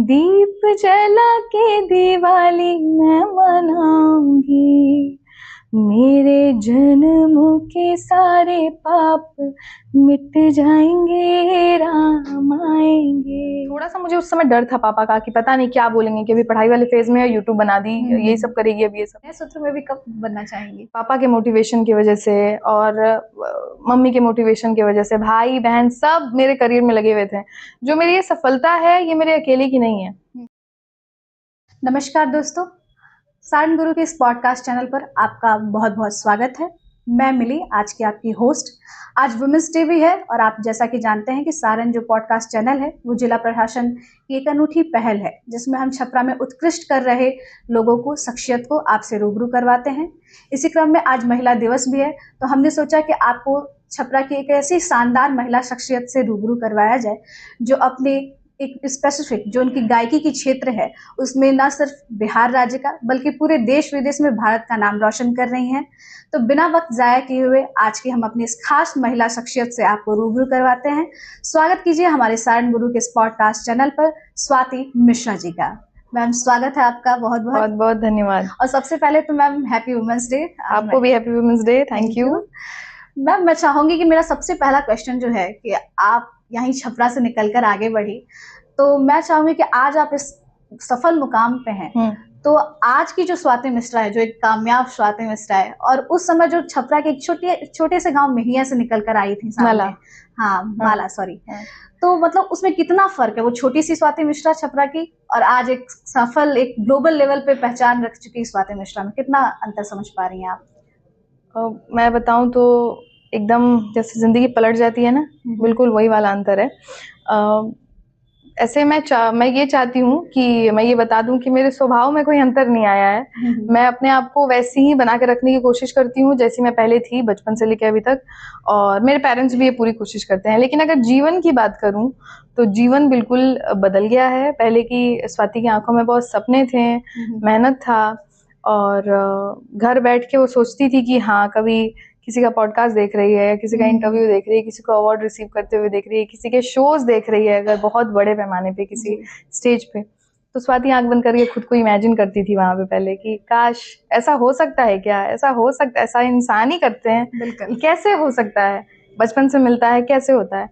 दीप जला के दिवाली मैं मनाऊंगी, मेरे जन्मों के सारे पाप मिट जाएंगे, राम आएंगे। थोड़ा सा मुझे उस समय डर था पापा का कि पता नहीं क्या बोलेंगे कि अभी पढ़ाई वाले फेज में है, यूट्यूब बना दी, यही सब करेगी अब ये सब। नए सूत्र में भी कब बनना चाहेंगी? पापा के मोटिवेशन की वजह से और मम्मी के मोटिवेशन की वजह से, भाई बहन सब मेरे करियर में लगे हुए थे। जो मेरी ये सफलता है ये मेरे अकेले की नहीं है। नमस्कार दोस्तों, सारण गुरु के इस पॉडकास्ट चैनल पर आपका बहुत बहुत स्वागत है। मैं मिली, आज की आपकी होस्ट। आज वुमेंस डे भी है और आप जैसा कि जानते हैं कि सारण जो पॉडकास्ट चैनल है वो जिला प्रशासन की एक अनूठी पहल है जिसमें हम छपरा में उत्कृष्ट कर रहे लोगों को, शख्सियत को आपसे रूबरू करवाते हैं। इसी क्रम में आज महिला दिवस भी है, तो हमने सोचा कि आपको छपरा की एक ऐसी शानदार महिला शख्सियत से रूबरू करवाया जाए जो अपने एक स्पेसिफिक जो उनकी गायकी की क्षेत्र है उसमें न सिर्फ बिहार राज्य का बल्कि पूरे देश विदेश में भारत का नाम रोशन कर रही हैं। तो बिना वक्त जाया किए हुए आज की हम अपनी इस खास महिला शख्सियत से आपको रूबरू करवाते हैं। स्वागत कीजिए हमारे सारण गुरु के इस पॉडकास्ट चैनल पर स्वाति मिश्रा जी का। मैम स्वागत है आपका, बहुत बहुत बहुत बहुत धन्यवाद। और सबसे पहले तो मैम हैप्पी वुमेंस डे। आपको भी happy women's day. Thank you. Ma'am मैं चाहूंगी कि मेरा सबसे पहला क्वेश्चन जो है कि आप यहीं छपरा से निकलकर आगे बढ़ी, तो मैं चाहूंगी कि आज आप इस सफल मुकाम पे हैं, तो आज की जो स्वाति मिश्रा है, जो एक कामयाब स्वाति मिश्रा है, और उस समय जो छपरा के एक छोटे से गांव मेहिया से निकल कर आई थी माला। माला सॉरी। तो मतलब उसमें कितना फर्क है, वो छोटी सी स्वाति मिश्रा छपरा की और आज एक सफल, एक ग्लोबल लेवल पे पहचान रख चुकी स्वाति मिश्रा में कितना अंतर समझ पा रही हैं आप? मैं बताऊं तो एकदम जैसे जिंदगी पलट जाती है ना, बिल्कुल वही वाला अंतर है। ऐसे मैं ये चाहती हूँ कि मैं ये बता दूं कि मेरे स्वभाव में कोई अंतर नहीं आया है। मैं अपने आप को वैसे ही बना के रखने की कोशिश करती हूँ जैसी मैं पहले थी, बचपन से लेकर अभी तक, और मेरे पेरेंट्स भी ये पूरी कोशिश करते हैं। लेकिन अगर जीवन की बात करूँ तो जीवन बिल्कुल बदल गया है। पहले की स्वाति की आंखों में बहुत सपने थे, मेहनत था, और घर बैठ के वो सोचती थी कि हाँ कभी किसी का पॉडकास्ट देख रही है, किसी का इंटरव्यू देख रही है, किसी को अवार्ड रिसीव करते हुए देख रही है, किसी के शोज देख रही है, अगर बहुत बड़े पैमाने पे किसी स्टेज पे, तो स्वाति आंख बंद करके खुद को इमेजिन करती थी वहां पे पहले कि काश ऐसा हो सकता है क्या, ऐसा हो सकता है, ऐसा इंसान ही करते हैं, कैसे हो सकता है, बचपन से मिलता है, कैसे होता है।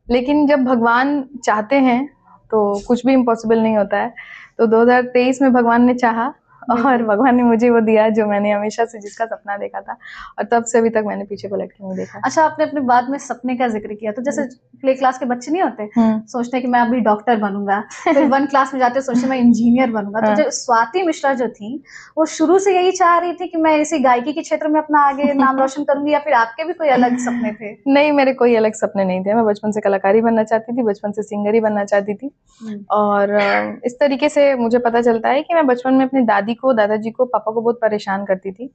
लेकिन जब भगवान चाहते हैं तो कुछ भी इम्पॉसिबल नहीं होता है। तो 2023 में भगवान ने चाहा और भगवान ने मुझे वो दिया जो मैंने हमेशा से जिसका सपना देखा था, और तब से अभी तक मैंने पीछे पलट के नहीं देखा। अच्छा, आपने अपने बाद में सपने का जिक्र किया, तो जैसे प्ले क्लास के बच्चे नहीं होते, सोचते हैं कि मैं अभी डॉक्टर बनूंगा, फिर 1 क्लास में जाते सोचते मैं इंजीनियर बनूंगा। तो जो स्वाति मिश्रा जो थी वो शुरू से यही चाह रही थी कि मैं इसी गायकी के क्षेत्र में अपना आगे नाम रोशन करूंगी, या फिर आपके भी कोई अलग सपने थे? नहीं, मेरे कोई अलग सपने नहीं थे। मैं बचपन से कलाकारी बनना चाहती थी, बचपन से सिंगर ही बनना चाहती थी। और इस तरीके से मुझे पता चलता है कि मैं बचपन में अपनी दादी को, दादाजी को, पापा को बहुत परेशान करती थी।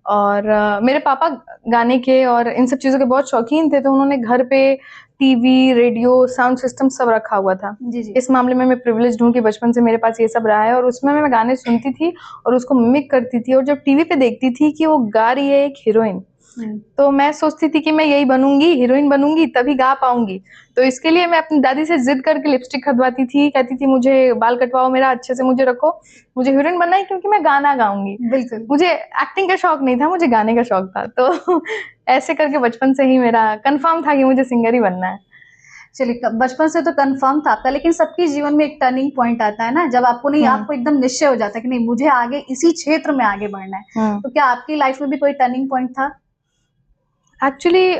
और मेरे पापा गाने के और इन सब चीजों के बहुत शौकीन थे, तो उन्होंने घर पे टीवी, रेडियो, साउंड सिस्टम सब रखा हुआ था। इस मामले में मैं प्रिविलेज्ड हूँ कि बचपन से मेरे पास ये सब रहा है, और उसमें मैं गाने सुनती थी और उसको मिमिक करती थी। और जब टीवी पे देखती थी कि वो गा रही है एक हीरोइन, तो मैं सोचती थी कि मैं यही बनूंगी, हीरोइन बनूंगी, तभी गा पाऊंगी। तो इसके लिए मैं अपनी दादी से जिद करके लिपस्टिक खरीदवाती थी, कहती थी मुझे बाल कटवाओ, मेरा अच्छे से मुझे रखो, मुझे हीरोइन बनना है क्योंकि मैं गाना गाऊंगी। बिल्कुल, मुझे एक्टिंग का शौक नहीं था, मुझे गाने का शौक था। तो ऐसे करके बचपन से ही मेरा कंफर्म था कि मुझे सिंगर ही बनना है। चलिए, बचपन से तो कंफर्म था आपका, लेकिन सबके जीवन में एक टर्निंग पॉइंट आता है ना, जब आपको नहीं, आपको एकदम निश्चय हो जाता है कि नहीं मुझे आगे इसी क्षेत्र में आगे बढ़ना है। तो क्या आपकी लाइफ में भी कोई टर्निंग पॉइंट था? एक्चुअली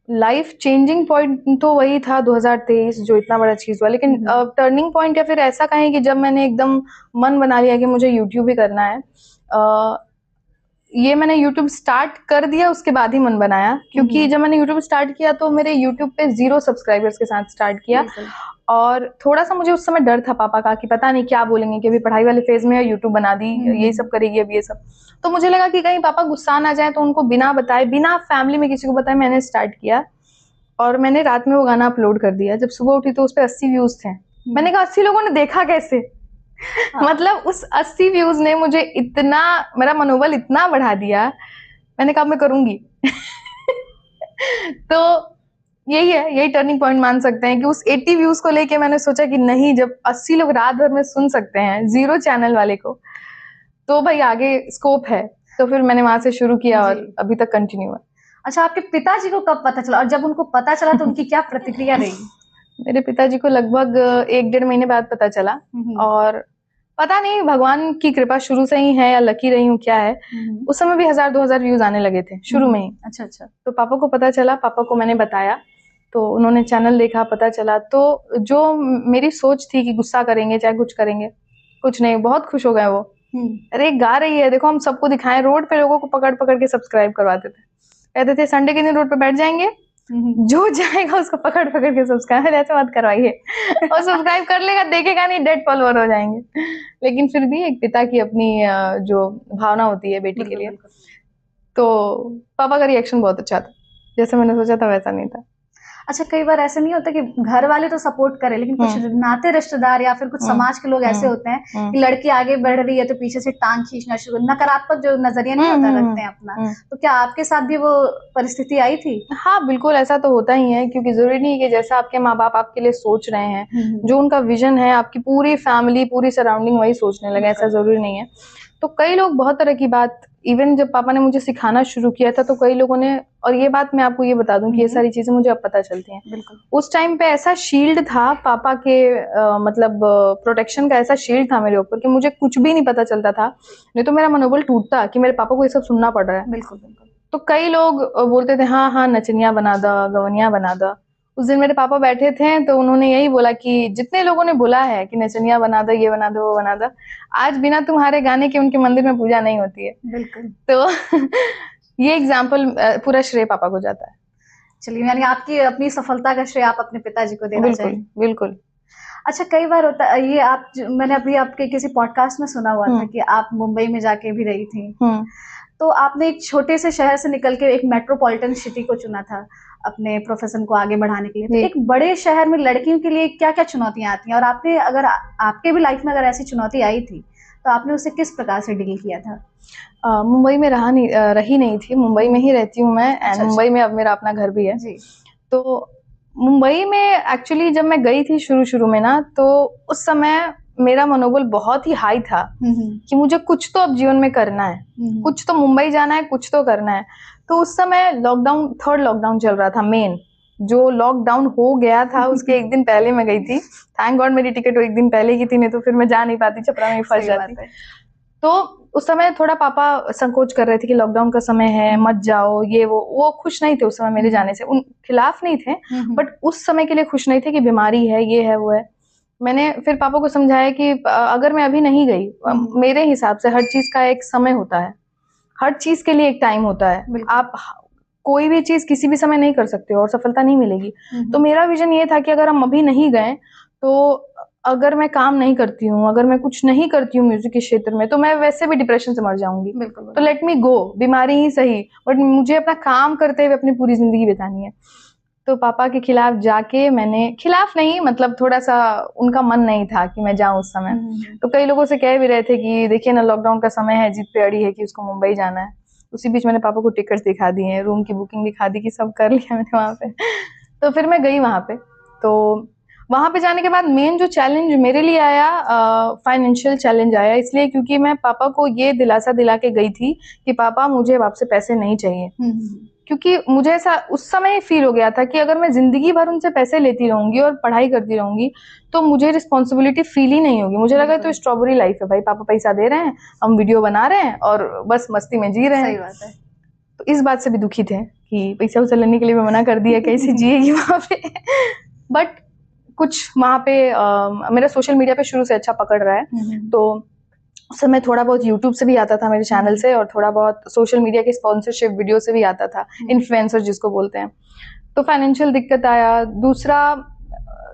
लाइफ चेंजिंग पॉइंट तो वही था 2023 जो इतना बड़ा चीज हुआ। लेकिन टर्निंग पॉइंट या फिर ऐसा कहें कि जब मैंने एकदम मन बना लिया कि मुझे यूट्यूब ही करना है, ये मैंने YouTube स्टार्ट कर दिया उसके बाद ही मन बनाया। क्योंकि जब मैंने YouTube स्टार्ट किया तो मेरे YouTube पे 0 सब्सक्राइबर्स के साथ स्टार्ट किया, और थोड़ा सा मुझे उस समय डर था पापा का कि पता नहीं क्या बोलेंगे कि अभी पढ़ाई वाले फेज में है, YouTube बना दी, यही सब करेगी अब ये सब। तो मुझे लगा कि कहीं पापा गुस्सा ना जाए, तो उनको बिना बताए, बिना फैमिली में किसी को बताए मैंने स्टार्ट किया, और मैंने रात में वो गाना अपलोड कर दिया। जब सुबह उठी तो उस पर 80 व्यूज थे। मैंने कहा 80 लोगों ने देखा कैसे? मतलब उस 80 व्यूज ने मुझे इतना, मेरा मनोबल इतना बढ़ा दिया। मैंने कहा मैं करूंगी। तो यही है, यही टर्निंग पॉइंट मान सकते हैं कि उस 80 व्यूज को लेके मैंने सोचा कि नहीं, जब 80 लोग रात भर में सुन सकते हैं 0 चैनल वाले को, तो भाई आगे स्कोप है। तो फिर मैंने वहां से शुरू किया और जी। अभी तक कंटिन्यू है। अच्छा, आपके पिताजी को कब पता चला और जब उनको पता चला तो उनकी क्या प्रतिक्रिया रही? मेरे पिताजी को लगभग 1-1.5 महीने बाद पता चला, और पता नहीं भगवान की कृपा शुरू से ही है या लकी रही हूँ क्या है, उस समय भी 1000-2000 व्यूज आने लगे थे शुरू में ही। अच्छा अच्छा। तो पापा को पता चला, पापा को मैंने बताया, तो उन्होंने चैनल देखा, पता चला, तो जो मेरी सोच थी कि गुस्सा करेंगे चाहे कुछ करेंगे, कुछ नहीं, बहुत खुश हो गए वो। अरे गा रही है, देखो हम सबको दिखाएं, रोड पे लोगों को पकड़ पकड़ के सब्सक्राइब करवाते थे, कहते थे संडे के दिन रोड पे बैठ जाएंगे, जो जाएगा उसको पकड़ पकड़ के सब्सक्राइब, ऐसे मत करवाइए, और सब्सक्राइब कर लेगा, देखेगा नहीं, डेड फॉलोअर हो जाएंगे। लेकिन फिर भी एक पिता की अपनी जो भावना होती है बेटी के लिए, तो पापा का रिएक्शन बहुत अच्छा था, जैसे मैंने सोचा था वैसा नहीं था। अच्छा, कई बार ऐसा नहीं होता कि घर वाले तो सपोर्ट करें, लेकिन कुछ नाते रिश्तेदार या फिर कुछ समाज के लोग ऐसे होते हैं कि लड़की आगे बढ़ रही है तो पीछे से टांग खींचना शुरू, नकारात्मक जो नजरिया नहीं होता रखते हैं अपना, तो क्या आपके साथ भी वो परिस्थिति आई थी? हाँ बिल्कुल, ऐसा तो होता ही है, क्योंकि जरूरी नहीं है कि जैसा आपके माँ बाप आपके लिए सोच रहे हैं, जो उनका विजन है, आपकी पूरी फैमिली, पूरी सराउंडिंग वही सोचने लगे, ऐसा जरूरी नहीं है। तो कई लोग बहुत तरह की बात, इवन जब पापा ने मुझे सिखाना शुरू किया था तो कई लोगों ने, और ये बात मैं आपको ये बता दूं कि ये सारी चीजें मुझे अब पता चलती हैं, उस टाइम पे ऐसा शील्ड था पापा के, मतलब प्रोटेक्शन का ऐसा शील्ड था मेरे ऊपर कि मुझे कुछ भी नहीं पता चलता था, नहीं तो मेरा मनोबल टूटता कि मेरे पापा को ये सब सुनना पड़ रहा है। बिल्कुल बिल्कुल। तो कई लोग बोलते थे हाँ हाँ नचनिया बना दो, गवनिया बना दो। उस दिन मेरे पापा बैठे थे तो उन्होंने यही बोला कि जितने लोगों ने बोला है कि नचनिया बना दो, ये बना दो, वो बना दो, आज बिना तुम्हारे गाने के उनके मंदिर में पूजा नहीं होती है। बिल्कुल। तो ये एग्जाम्पल पूरा श्रेय पापा को जाता है। चलिए, यानी आपकी अपनी सफलता का श्रेय आप अपने पिताजी को देना बिल्कुल चाहिए। बिल्कुल। अच्छा, कई बार होता है ये, मैंने अभी आपके किसी पॉडकास्ट में सुना हुआ था कि आप मुंबई में जाके भी रही थी, तो आपने एक छोटे से शहर से निकल के एक मेट्रोपॉलिटन सिटी को चुना था अपने प्रोफेशन को आगे बढ़ाने के लिए। तो एक बड़े शहर में लड़कियों के लिए क्या क्या चुनौतियां आती हैं, और आपने अगर आपके भी लाइफ में अगर ऐसी चुनौती आई थी तो आपने उसे किस प्रकार से डील किया था? मुंबई में रही नहीं थी, मुंबई में ही रहती हूँ मैं, एंड मुंबई में अब मेरा अपना घर भी है जी। तो मुंबई में एक्चुअली जब मैं गई थी शुरू में ना, तो उस समय मेरा मनोबल बहुत ही हाई था कि मुझे कुछ तो अब जीवन में करना है, कुछ तो मुंबई जाना है, कुछ तो करना है। तो उस समय लॉकडाउन, 3rd लॉकडाउन चल रहा था, मेन जो लॉकडाउन हो गया था उसके एक दिन पहले मैं गई थी। थैंक गॉड मेरी टिकट एक दिन पहले की थी, नहीं तो फिर मैं जा नहीं पाती, छपरा में फंस जाती। तो उस समय थोड़ा पापा संकोच कर रहे थे कि लॉकडाउन का समय है, मत जाओ, ये वो खुश नहीं थे उस समय मेरे जाने से, उन खिलाफ नहीं थे, बट उस समय के लिए खुश नहीं थे कि बीमारी है, ये है, वो है। मैंने फिर पापा को समझाया कि अगर मैं अभी नहीं गई, मेरे हिसाब से हर चीज का एक समय होता है, हर चीज के लिए एक टाइम होता है, आप कोई भी चीज किसी भी समय नहीं कर सकते हो और सफलता नहीं मिलेगी। तो मेरा विजन ये था कि अगर हम अभी नहीं गए, तो अगर मैं काम नहीं करती हूँ, अगर मैं कुछ नहीं करती हूँ म्यूजिक के क्षेत्र में, तो मैं वैसे भी डिप्रेशन से मर जाऊंगी। तो लेट मी गो, बीमारी ही सही, बट मुझे अपना काम करते हुए अपनी पूरी जिंदगी बितानी है। तो पापा के खिलाफ जाके, मैंने खिलाफ नहीं, मतलब थोड़ा सा उनका मन नहीं था कि मैं जाऊं उस समय। तो कई लोगों से कह भी रहे थे कि देखिए ना, लॉकडाउन का समय है, जिद पे अड़ी है कि उसको मुंबई जाना है। उसी बीच मैंने पापा को टिकट दिखा दी है, रूम की बुकिंग दिखा दी, कि सब कर लिया मैंने वहां पे। तो फिर मैं गई वहां पे। तो वहां पे जाने के बाद मेन जो चैलेंज मेरे लिए आया, फाइनेंशियल चैलेंज आया, इसलिए क्योंकि मैं पापा को ये दिलासा दिला के गई थी कि पापा मुझे अब आपसे पैसे नहीं चाहिए। क्योंकि मुझे ऐसा उस समय फील हो गया था कि अगर मैं जिंदगी भर उनसे पैसे लेती रहूंगी और पढ़ाई करती रहूंगी तो मुझे रिस्पॉन्सिबिलिटी फील ही नहीं होगी। मुझे लगा तो स्ट्रॉबेरी लाइफ है भाई, पापा पैसा दे रहे हैं, हम वीडियो बना रहे हैं और बस मस्ती में जी रहे हैं। सही बात है। तो इस बात से भी दुखी थे कि पैसा उसा लेने के लिए मैं मना कर दिया, कैसे जिएगी वहां पे। बट कुछ वहां पे मेरा सोशल मीडिया पे शुरू से अच्छा पकड़ रहा है, तो उस समय थोड़ा बहुत यूट्यूब से भी आता था मेरे चैनल से, और थोड़ा बहुत सोशल मीडिया के स्पॉन्सरशिप वीडियो से भी आता था, इन्फ्लुएंसर जिसको बोलते हैं। तो फाइनेंशियल दिक्कत आया।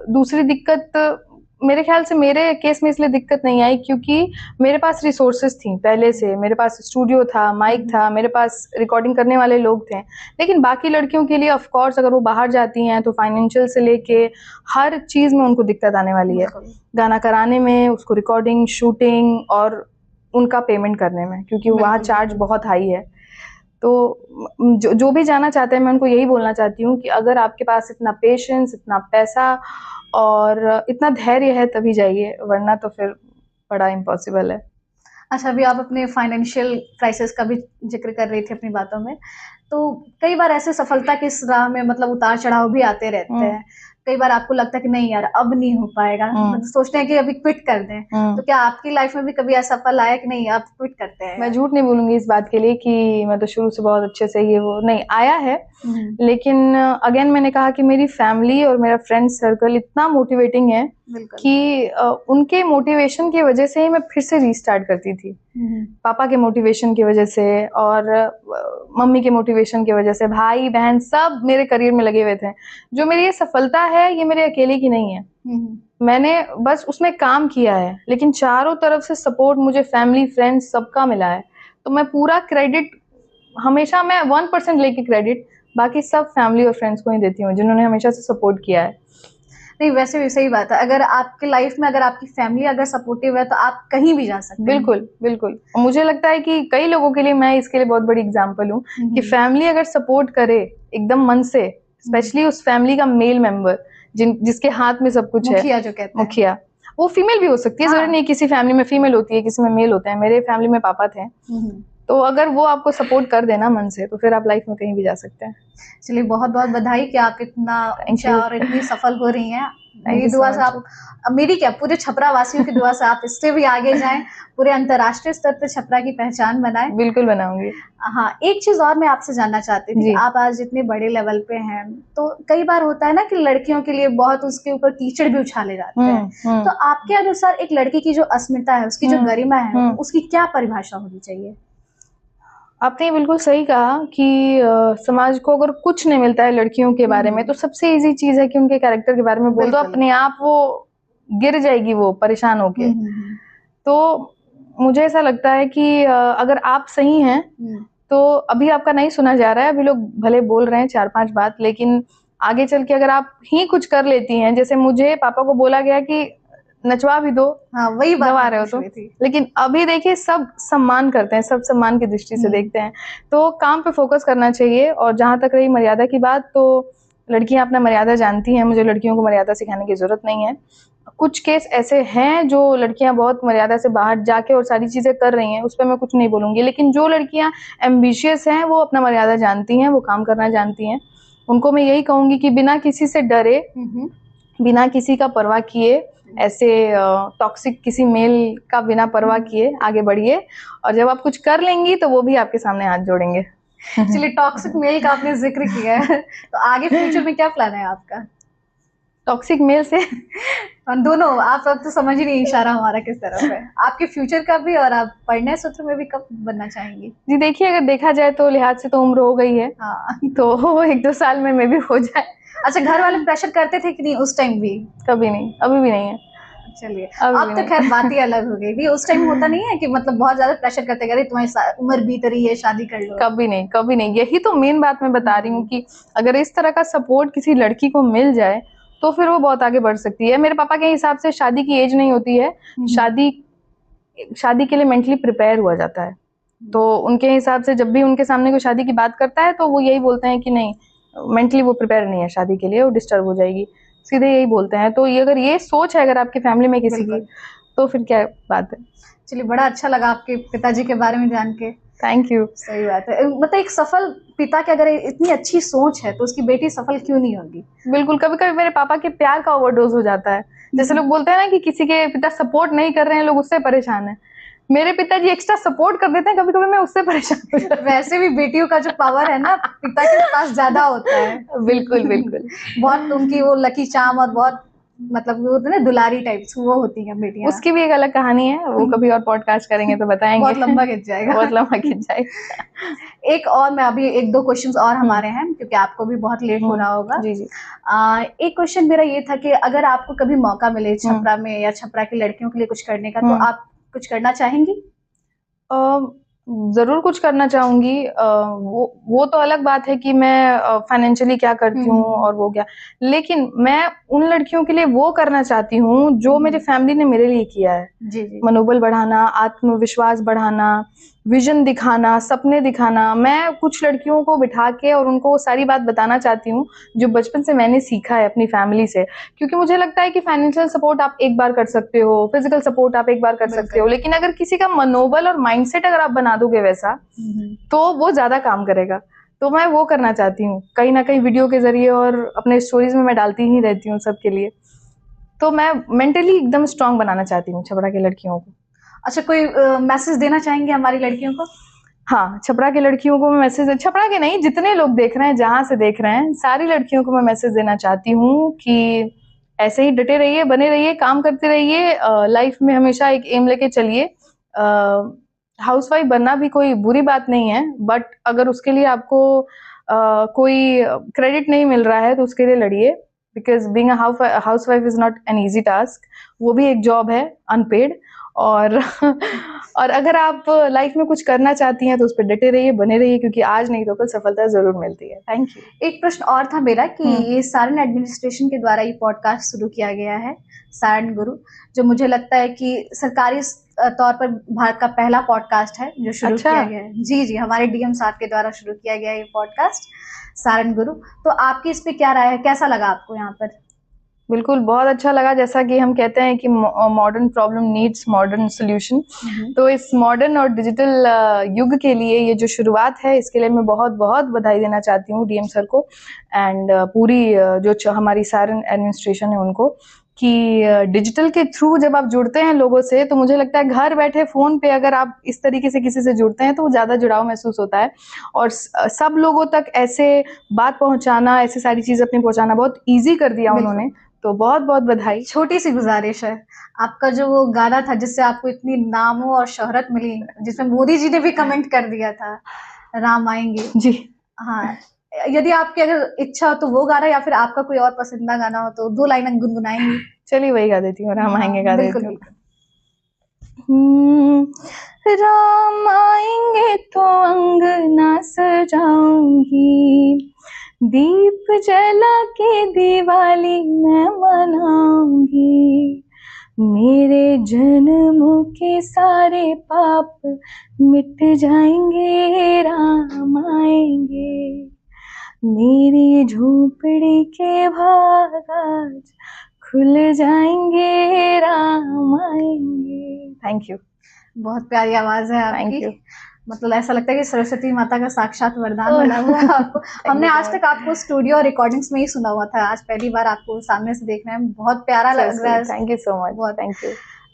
दूसरी दिक्कत मेरे ख्याल से मेरे केस में इसलिए दिक्कत नहीं आई क्योंकि मेरे पास रिसोर्सेज थी पहले से, मेरे पास स्टूडियो था, माइक था, मेरे पास रिकॉर्डिंग करने वाले लोग थे। लेकिन बाकी लड़कियों के लिए ऑफ कोर्स अगर वो बाहर जाती हैं तो फाइनेंशियल से लेके हर चीज में उनको दिक्कत आने वाली है, गाना कराने में, उसको रिकॉर्डिंग, शूटिंग और उनका पेमेंट करने में, क्योंकि वहाँ चार्ज बहुत हाई है। तो जो भी जाना चाहते हैं मैं उनको यही बोलना चाहती हूँ कि अगर आपके पास इतना पेशेंस, इतना पैसा और इतना धैर्य है तभी जाइए, वरना तो फिर बड़ा इम्पॉसिबल है। अच्छा, अभी आप अपने फाइनेंशियल क्राइसिस का भी ज़िक्र कर रही थी अपनी बातों में। तो कई बार ऐसे सफलता की इस राह में मतलब उतार-चढ़ाव भी आते रहते हैं। कई बार आपको लगता है कि नहीं यार अब नहीं हो पाएगा, मतलब सोचते हैं कि अभी क्विट कर दें। तो क्या आपकी लाइफ में भी कभी ऐसा पल आया कि नहीं आप क्विट करते हैं? मैं झूठ नहीं बोलूँगी इस बात के लिए कि मैं तो शुरू से बहुत अच्छे से ये वो नहीं आया है, लेकिन अगेन मैंने कहा कि मेरी फैमिली और मेरा फ्रेंड सर्कल इतना मोटिवेटिंग है कि उनके मोटिवेशन की वजह से ही मैं फिर से रीस्टार्ट करती थी। पापा के मोटिवेशन की वजह से और मम्मी के मोटिवेशन की वजह से, भाई बहन सब मेरे करियर में लगे हुए थे। जो मेरी ये सफलता है ये मेरे अकेले की नहीं है, मैंने बस उसमें काम किया है, लेकिन चारों तरफ से सपोर्ट मुझे फैमिली फ्रेंड्स सबका मिला है। तो मैं पूरा क्रेडिट हमेशा मैं 1% लेके क्रेडिट बाकी सब फैमिली और फ्रेंड्स को ही देती हूँ जिन्होंने हमेशा से सपोर्ट किया है। नहीं, वैसे भी सही बात है। अगर आपकी लाइफ में अगर आपकी फैमिली अगर सपोर्टिव है तो आप कहीं भी जा सकते हैं। बिल्कुल, बिल्कुल। मुझे लगता है कि कई लोगों के लिए मैं इसके लिए बहुत बड़ी एग्जांपल हूँ कि फैमिली अगर सपोर्ट करे एकदम मन से, स्पेशली उस फैमिली का मेल मेंबर जिसके हाथ में सब कुछ है, मुखिया जो कहते हैं। मुखिया, वो फीमेल भी हो सकती है, जरूरी नहीं किसी फैमिली में फीमेल होती है, किसी में मेल होता है। मेरे फैमिली में पापा थे, तो अगर वो आपको सपोर्ट कर देना मन से तो फिर आप लाइफ में कहीं भी जा सकते हैं। चलिए बहुत बहुत बधाई कि आप इतना अच्छा और इतनी सफल हो रही हैं। मेरी दुआ से आप, मेरी क्या पूरे छपरा वासियों की दुआ से आप इससे भी आगे जाएं, पूरे अंतर्राष्ट्रीय स्तर पर छपरा की पहचान बनाएं। बिल्कुल बनाऊंगी। हाँ, एक चीज और मैं आपसे जानना चाहती थी, आप आज इतने बड़े लेवल पे हैं, तो कई बार होता है ना कि लड़कियों के लिए बहुत उसके ऊपर कीचड़ भी उछाले जाते हैं। तो आपके अनुसार एक लड़की की जो अस्मिता है, उसकी जो गरिमा है, उसकी क्या परिभाषा होनी चाहिए? आपने बिल्कुल सही कहा कि समाज को अगर कुछ नहीं मिलता है लड़कियों के बारे में तो सबसे इजी चीज है कि उनके कैरेक्टर के बारे में बोल दो, अपने आप वो गिर जाएगी वो परेशान होके। तो मुझे ऐसा लगता है कि अगर आप सही हैं तो अभी आपका नहीं सुना जा रहा है, अभी लोग भले बोल रहे हैं 4-5 बात, लेकिन आगे चल के अगर आप ही कुछ कर लेती हैं, जैसे मुझे पापा को बोला गया कि नचवा भी दो, हाँ, वही बात गवा रहे हो तो, लेकिन अभी देखिए सब सम्मान करते हैं, सब सम्मान की दृष्टि से देखते हैं। तो काम पे फोकस करना चाहिए। और जहां तक रही मर्यादा की बात, तो लड़कियां अपना मर्यादा जानती हैं, मुझे लड़कियों को मर्यादा सिखाने की जरूरत नहीं है। कुछ केस ऐसे हैं जो लड़कियां बहुत मर्यादा से बाहर जाके और सारी चीजें कर रही हैं, उस पर मैं कुछ नहीं बोलूंगी, लेकिन जो लड़कियां एम्बिशियस हैं वो अपना मर्यादा जानती हैं, वो काम करना जानती हैं, उनको मैं यही कहूंगी कि बिना किसी से डरे, बिना किसी का परवाह किए, ऐसे टॉक्सिक किसी मेल का बिना परवाह किए आगे बढ़िए, और जब आप कुछ कर लेंगी तो वो भी आपके सामने हाथ जोड़ेंगे। चलिए, टॉक्सिक मेल का आपने जिक्र किया है, तो आगे फ्यूचर में क्या प्लान है आपका? टॉक्सिक मेल से दोनों, आप अब तो समझ ही नहीं इशारा हमारा किस तरफ है, आपके फ्यूचर का भी, और आप पढ़ने सूत्र में भी कब बनना चाहेंगी? जी देखिए, अगर देखा जाए तो लिहाज से तो उम्र हो गई है, हाँ। तो 1-2 साल में मे भी हो जाए। अच्छा, घर वाले प्रेशर करते थे कि नहीं उस टाइम भी? कभी नहीं, अभी भी नहीं है। चलिए, अब तो खैर बात ही अलग हो गई। उस टाइम होता नहीं है कि मतलब बहुत ज्यादा प्रेशर करते, अरे तुम्हारी उम्र बीत रही है, शादी कर लो? कभी नहीं, कभी नहीं। यही तो मेन बात मैं बता रही हूँ कि अगर इस तरह का सपोर्ट किसी लड़की को मिल जाए तो फिर वो बहुत आगे बढ़ सकती है। मेरे पापा के हिसाब से शादी की एज नहीं होती है, शादी के लिए मेंटली प्रिपेयर हुआ जाता है। तो उनके हिसाब से जब भी उनके सामने कोई शादी की बात करता है तो वो यही बोलते हैं कि नहीं, मेंटली वो प्रिपेयर नहीं है शादी के लिए, वो डिस्टर्ब हो जाएगी, सीधे यही बोलते हैं। तो ये अगर ये सोच है अगर आपकी फैमिली में किसी की, तो फिर क्या बात है। चलिए, बड़ा अच्छा लगा आपके पिताजी के बारे में जान के। Thank you. सही बात है, मतलब एक सफल पिता की अगर इतनी अच्छी सोच है तो उसकी बेटी सफल क्यों नहीं होगी? बिल्कुल। कभी कभी मेरे पापा के प्यार का ओवरडोज हो जाता है, जैसे लोग बोलते हैं ना कि किसी के पिता सपोर्ट नहीं कर रहे हैं, लोग उससे परेशान है। मेरे पिताजी एक्स्ट्रा सपोर्ट कर देते हैं, कभी कभी मैं उससे परेशान हो जाती हूँ। वैसे भी बेटियों का जो पावर है ना पिता के पास ज्यादा होता है। बिल्कुल बिल्कुल। बहुत उनकी वो लकी चार्म और बहुत मतलब वो होते हैं ना दुलारी टाइप्स, वो होती हैं बेटियां। उसकी भी एक अलग कहानी है, वो कभी और पॉडकास्ट करेंगे तो बताएंगे। बहुत लंबा खिंच जाएगा। बहुत लंबा खिंच जाएगा। एक और, मैं अभी 1-2 क्वेश्चंस और हमारे हैं क्योंकि आपको भी बहुत लेट हो रहा होगा। जी जी। एक क्वेश्चन मेरा ये था कि अगर आपको कभी मौका मिले छपरा में या छपरा की लड़कियों के लिए कुछ करने का, तो आप कुछ करना चाहेंगी? ज़रूर कुछ करना चाहूँगी। वो तो अलग बात है कि मैं फाइनेंशियली क्या करती हूँ और वो क्या, लेकिन मैं उन लड़कियों के लिए वो करना चाहती हूँ जो मेरी फैमिली ने मेरे लिए किया है। जी जी मनोबल बढ़ाना, आत्मविश्वास बढ़ाना, विजन दिखाना, सपने दिखाना। मैं कुछ लड़कियों को बिठा के और उनको वो सारी बात बताना चाहती हूँ जो बचपन से मैंने सीखा है अपनी फैमिली से। क्योंकि मुझे लगता है कि फाइनेंशियल सपोर्ट आप एक बार कर सकते हो, फिजिकल सपोर्ट आप एक बार कर सकते हो, लेकिन अगर किसी का मनोबल और माइंडसेट अगर आप बना दोगे वैसा, तो वो ज्यादा काम करेगा। तो मैं वो करना चाहती हूँ कहीं ना कहीं वीडियो के जरिए, और अपने स्टोरीज में मैं डालती ही रहती हूँ सबके लिए। तो मैं मेंटली एकदम स्ट्रांग बनाना चाहती हूँ छपरा की लड़कियों को। अच्छा, कोई मैसेज देना चाहेंगे हमारी लड़कियों को? हाँ, छपरा की लड़कियों को मैं मैसेज, छपरा के नहीं, जितने लोग देख रहे हैं, जहाँ से देख रहे हैं, सारी लड़कियों को मैं मैसेज देना चाहती हूँ कि ऐसे ही डटे रहिए, बने रहिए, काम करते रहिए, लाइफ में हमेशा एक एम लेके चलिए। हाउसवाइफ बनना भी कोई बुरी बात नहीं है, बट अगर उसके लिए आपको कोई क्रेडिट नहीं मिल रहा है तो उसके लिए लड़िए, because being a housewife is not an easy task. वो भी एक जॉब है, अनपेड। और और अगर आप लाइफ में कुछ करना चाहती हैं तो उस पर डटे रहिए, बने रहिए, क्योंकि आज नहीं तो कल सफलता जरूर मिलती है। Thank you. एक प्रश्न और था मेरा कि ये सारण एडमिनिस्ट्रेशन के द्वारा ये पॉडकास्ट शुरू किया गया है, सारण गुरु, जो मुझे लगता है कि सरकारी तौर पर भारत का पहला पॉडकास्ट है जो शुरू अच्छा। किया गया है। जी जी, हमारे डीएम साहब के द्वारा शुरू किया गया है ये पॉडकास्ट, सारण गुरु। तो आपकी इस पे क्या राय है, कैसा लगा आपको यहाँ पर? बिल्कुल, बहुत अच्छा लगा। जैसा कि हम कहते हैं कि modern problem needs modern solution, तो इस मॉडर्न और डिजिटल युग के लिए ये जो शुरुआत है, इसके लिए मैं बहुत बहुत बधाई देना चाहती हूँ डीएम सर को, एंड पूरी जो हमारी सारण एडमिनिस्ट्रेशन है उनको, कि डिजिटल के थ्रू जब आप जुड़ते हैं लोगों से, तो मुझे लगता है घर बैठे फोन पे अगर आप इस तरीके से किसी से जुड़ते हैं तो वो ज्यादा जुड़ाव महसूस होता है, और सब लोगों तक ऐसे बात पहुंचाना, ऐसे सारी चीजें अपनी पहुंचाना बहुत ईजी कर दिया उन्होंने। तो बहुत बहुत बधाई। छोटी सी गुजारिश है, आपका जो वो गाना था जिससे आपको इतनी नामो और शोहरत मिली, जिसमें मोदी जी ने भी कमेंट कर दिया था, राम आएंगे। जी हाँ, यदि आपकी अगर इच्छा हो तो वो गाना, या फिर आपका कोई और पसंदीदा गाना हो तो 2 लाइन गुनगुनाएंगी। चलिए वही गा देती हूँ, राम आएंगे गा बिल्कुल देती हूँ। बिल्कुल। राम आएंगे तो अंगना सजाऊंगी, दीप जला के दिवाली मैं मनाऊंगी, मेरे जन्मों के सारे पाप मिट जाएंगे, राम आएंगे, मेरी झोपड़ी के भाग आज खुल जाएंगे, राम आएंगे। Thank you. बहुत प्यारी आवाज है थैंक आपकी। यू। मतलब ऐसा लगता है कि सरस्वती माता का साक्षात वरदान मिला हुआ है आपको। हमने आज तक आपको स्टूडियो और रिकॉर्डिंग्स में ही सुना हुआ था, आज पहली बार आपको सामने से देखने में बहुत प्यारा लग रहा है। Thank you so much. बहुत। Thank you.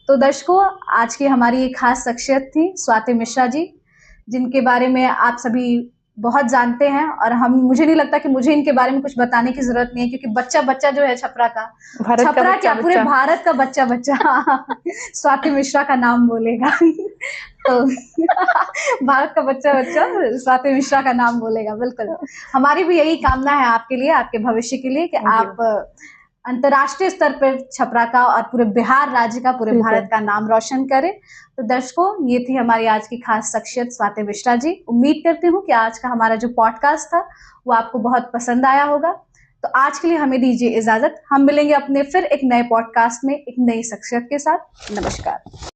तो दर्शकों, आज की हमारी एक खास शख्सियत थी स्वाति मिश्रा जी, जिनके बारे में आप सभी बहुत जानते हैं, और मुझे नहीं लगता कि मुझे इनके बारे में कुछ बताने की जरूरत नहीं है, क्योंकि बच्चा बच्चा जो है छपरा का, छपरा क्या पूरे भारत का बच्चा बच्चा स्वाति मिश्रा का नाम बोलेगा। तो भारत का बच्चा बच्चा स्वाति मिश्रा का नाम बोलेगा। बिल्कुल, हमारी भी यही कामना है आपके लिए, आपके भविष्य के लिए, कि आप अंतर्राष्ट्रीय स्तर पर छपरा का और पूरे बिहार राज्य का, पूरे भारत का नाम रोशन करें। तो दर्शकों, ये थी हमारी आज की खास शख्सियत स्वाति मिश्रा जी। उम्मीद करती हूँ कि आज का हमारा जो पॉडकास्ट था वो आपको बहुत पसंद आया होगा। तो आज के लिए हमें दीजिए इजाजत, हम मिलेंगे अपने फिर एक नए पॉडकास्ट में एक नई शख्सियत के साथ। नमस्कार।